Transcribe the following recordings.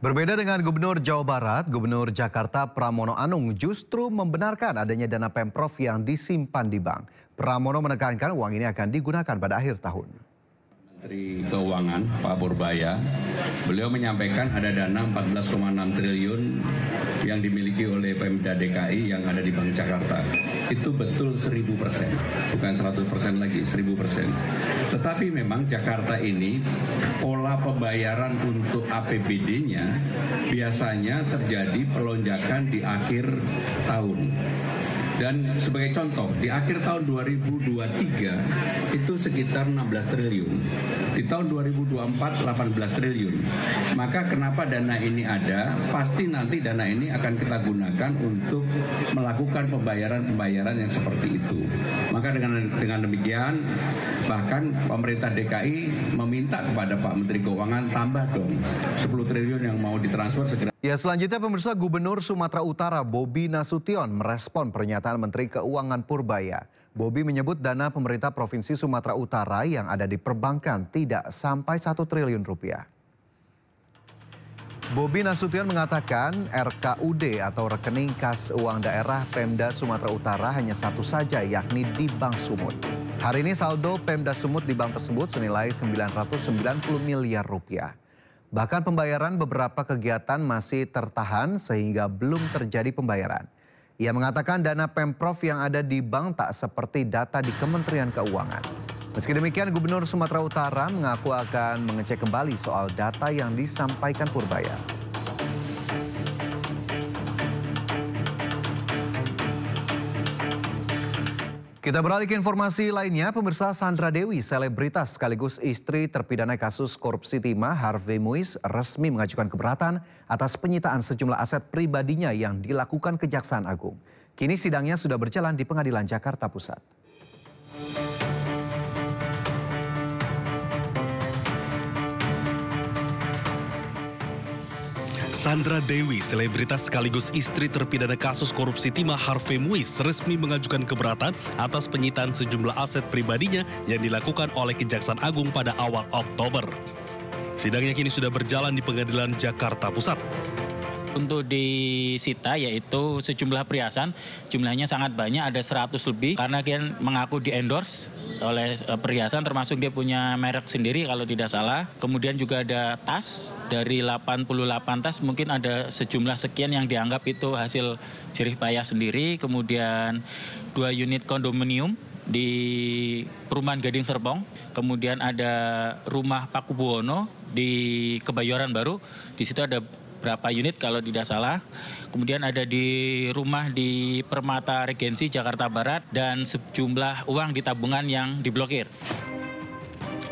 Berbeda dengan Gubernur Jawa Barat, Gubernur Jakarta Pramono Anung justru membenarkan adanya dana Pemprov yang disimpan di bank. Pramono menekankan uang ini akan digunakan pada akhir tahun. Menteri Keuangan Pak Purbaya, beliau menyampaikan ada dana 14,6 triliun yang dimiliki oleh Pemda DKI yang ada di Bank Jakarta. Itu betul 1000%, bukan 100% lagi, 1000%. Tetapi memang Jakarta ini pola pembayaran untuk APBD-nya biasanya terjadi pelonjakan di akhir tahun. Dan sebagai contoh, di akhir tahun 2023 itu sekitar 16 triliun. Di tahun 2024, 18 triliun. Maka kenapa dana ini ada? Pasti nanti dana ini akan kita gunakan untuk melakukan pembayaran-pembayaran yang seperti itu. Maka dengan demikian, bahkan pemerintah DKI meminta kepada Pak Menteri Keuangan tambah dong 10 triliun yang mau ditransfer segera. Ya, selanjutnya pemirsa, Gubernur Sumatera Utara Bobi Nasution merespon pernyataan Menteri Keuangan Purbaya. Bobi menyebut dana pemerintah Provinsi Sumatera Utara yang ada di perbankan tidak sampai 1 triliun rupiah. Bobi Nasution mengatakan RKUD atau rekening kas uang daerah Pemda Sumatera Utara hanya satu saja, yakni di Bank Sumut. Hari ini saldo Pemda Sumut di bank tersebut senilai 990 miliar rupiah. Bahkan pembayaran beberapa kegiatan masih tertahan sehingga belum terjadi pembayaran. Ia mengatakan dana Pemprov yang ada di bank tak seperti data di Kementerian Keuangan. Meski demikian, Gubernur Sumatera Utara mengaku akan mengecek kembali soal data yang disampaikan Purbaya. Kita beralih ke informasi lainnya, pemirsa. Sandra Dewi, selebritas sekaligus istri terpidana kasus korupsi timah Harvey Muiz, resmi mengajukan keberatan atas penyitaan sejumlah aset pribadinya yang dilakukan Kejaksaan Agung. Kini sidangnya sudah berjalan di Pengadilan Jakarta Pusat. Sandra Dewi, selebritas sekaligus istri terpidana kasus korupsi timah Harvey Muiz, resmi mengajukan keberatan atas penyitaan sejumlah aset pribadinya yang dilakukan oleh Kejaksaan Agung pada awal Oktober. Sidangnya kini sudah berjalan di Pengadilan Jakarta Pusat. Untuk disita yaitu sejumlah perhiasan, jumlahnya sangat banyak, ada 100 lebih. Karena dia mengaku di-endorse oleh perhiasan, termasuk dia punya merek sendiri kalau tidak salah. Kemudian juga ada tas, dari 88 tas mungkin ada sejumlah sekian yang dianggap itu hasil jerih payah sendiri. Kemudian 2 unit kondominium di Perumahan Gading Serpong. Kemudian ada rumah Paku Buwono di Kebayoran Baru, di situ ada berapa unit kalau tidak salah. Kemudian ada di rumah di Permata Regensi Jakarta Barat dan sejumlah uang di tabungan yang diblokir.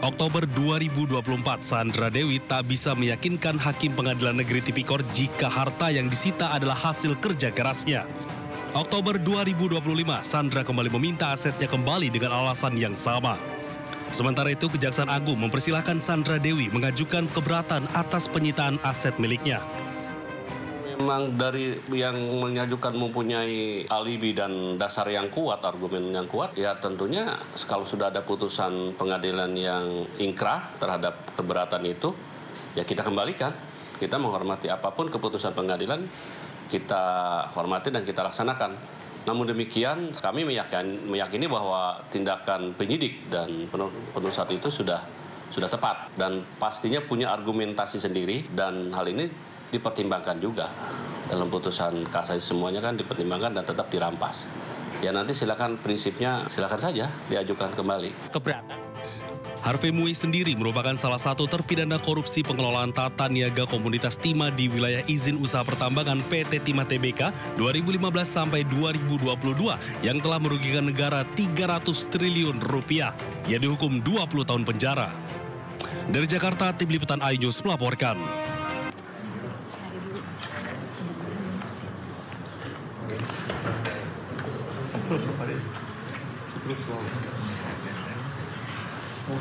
Oktober 2024, Sandra Dewi tak bisa meyakinkan Hakim Pengadilan Negeri Tipikor jika harta yang disita adalah hasil kerja kerasnya. Oktober 2025, Sandra kembali meminta asetnya kembali dengan alasan yang sama. Sementara itu, Kejaksaan Agung mempersilahkan Sandra Dewi mengajukan keberatan atas penyitaan aset miliknya. Memang dari yang mengajukan mempunyai alibi dan dasar yang kuat, argumen yang kuat, ya tentunya kalau sudah ada putusan pengadilan yang ingkrah terhadap keberatan itu, ya kita kembalikan. Kita menghormati apapun keputusan pengadilan, kita hormati dan kita laksanakan. Namun demikian, kami meyakini bahwa tindakan penyidik dan penuntut itu sudah tepat dan pastinya punya argumentasi sendiri, dan hal ini dipertimbangkan juga dalam putusan kasasi. Semuanya kan dipertimbangkan dan tetap dirampas. Ya nanti silakan, prinsipnya silakan saja diajukan kembali. Keberatan. Harvey Muiz sendiri merupakan salah satu terpidana korupsi pengelolaan tata niaga komunitas timah di wilayah izin usaha pertambangan PT Timah Tbk 2015 sampai 2022 yang telah merugikan negara 300 triliun rupiah. Ia dihukum 20 tahun penjara. Dari Jakarta, Tim Liputan iNews melaporkan. Your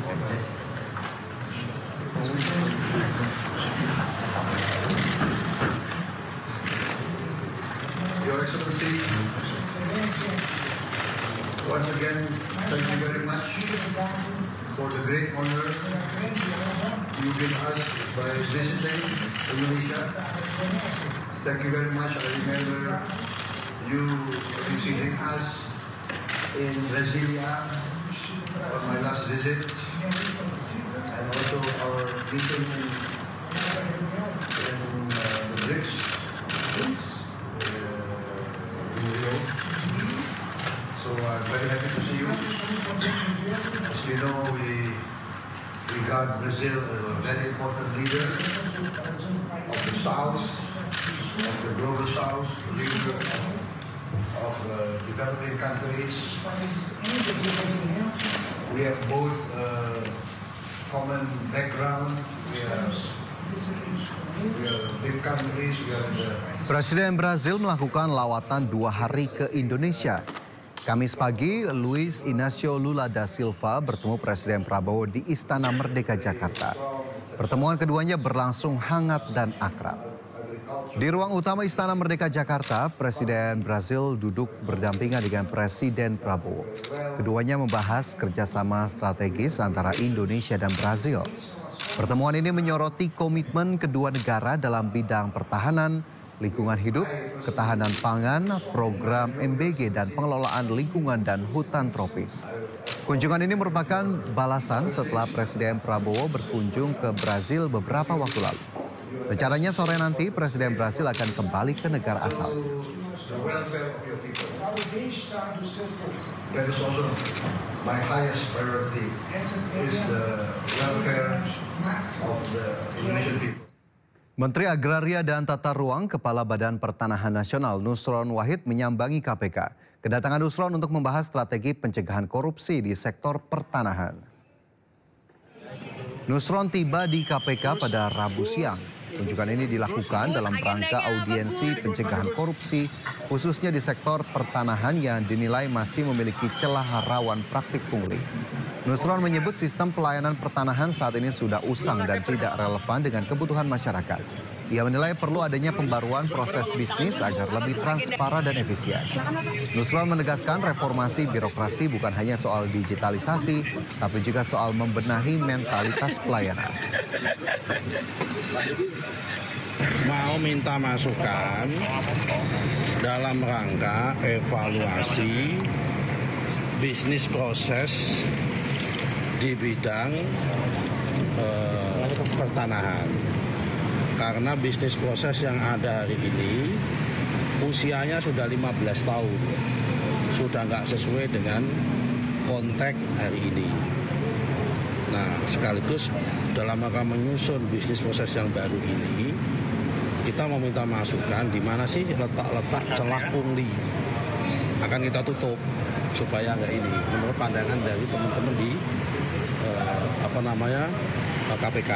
Excellency, once again, thank you very much for the great honor you've been asked by visiting Indonesia. Thank you very much. I remember you receiving us in Brasilia on my last visit, and also our meeting in the BRICS in Rio. So I'm very happy to see you. As you know, we regard Brazil as a very important leader of the South, of the global South, leader of developing countries. We have both common background. We are big countries. Presiden Brazil melakukan lawatan 2 hari ke Indonesia. Kamis pagi, Luiz Inácio Lula da Silva bertemu Presiden Prabowo di Istana Merdeka Jakarta. Pertemuan keduanya berlangsung hangat dan akrab. Di ruang utama Istana Merdeka Jakarta, Presiden Brazil duduk berdampingan dengan Presiden Prabowo. Keduanya membahas kerjasama strategis antara Indonesia dan Brazil. Pertemuan ini menyoroti komitmen kedua negara dalam bidang pertahanan, lingkungan hidup, ketahanan pangan, program MBG, dan pengelolaan lingkungan dan hutan tropis. Kunjungan ini merupakan balasan setelah Presiden Prabowo berkunjung ke Brazil beberapa waktu lalu. Rencananya sore nanti Presiden Brazil akan kembali ke negara asal. That is also my highest priority, is the welfare of the Indonesian people. Menteri Agraria dan Tata Ruang Kepala Badan Pertanahan Nasional Nusron Wahid menyambangi KPK. Kedatangan Nusron untuk membahas strategi pencegahan korupsi di sektor pertanahan. Nusron tiba di KPK pada Rabu siang. Kunjungan ini dilakukan dalam rangka audiensi pencegahan korupsi, khususnya di sektor pertanahan yang dinilai masih memiliki celah rawan praktik pungli. Nusron menyebut sistem pelayanan pertanahan saat ini sudah usang dan tidak relevan dengan kebutuhan masyarakat. Ia menilai perlu adanya pembaruan proses bisnis agar lebih transparan dan efisien. Nusron menegaskan reformasi birokrasi bukan hanya soal digitalisasi, tapi juga soal membenahi mentalitas pelayanan. Mau minta masukan dalam rangka evaluasi bisnis proses di bidang pertanahan. Karena bisnis proses yang ada hari ini usianya sudah 15 tahun. Sudah nggak sesuai dengan konteks hari ini. Nah, sekaligus dalam rangka menyusun bisnis proses yang baru ini, kita meminta masukan di mana sih letak-letak celah pungli. Akan kita tutup supaya nggak ini. Menurut pandangan dari teman-teman di KPK.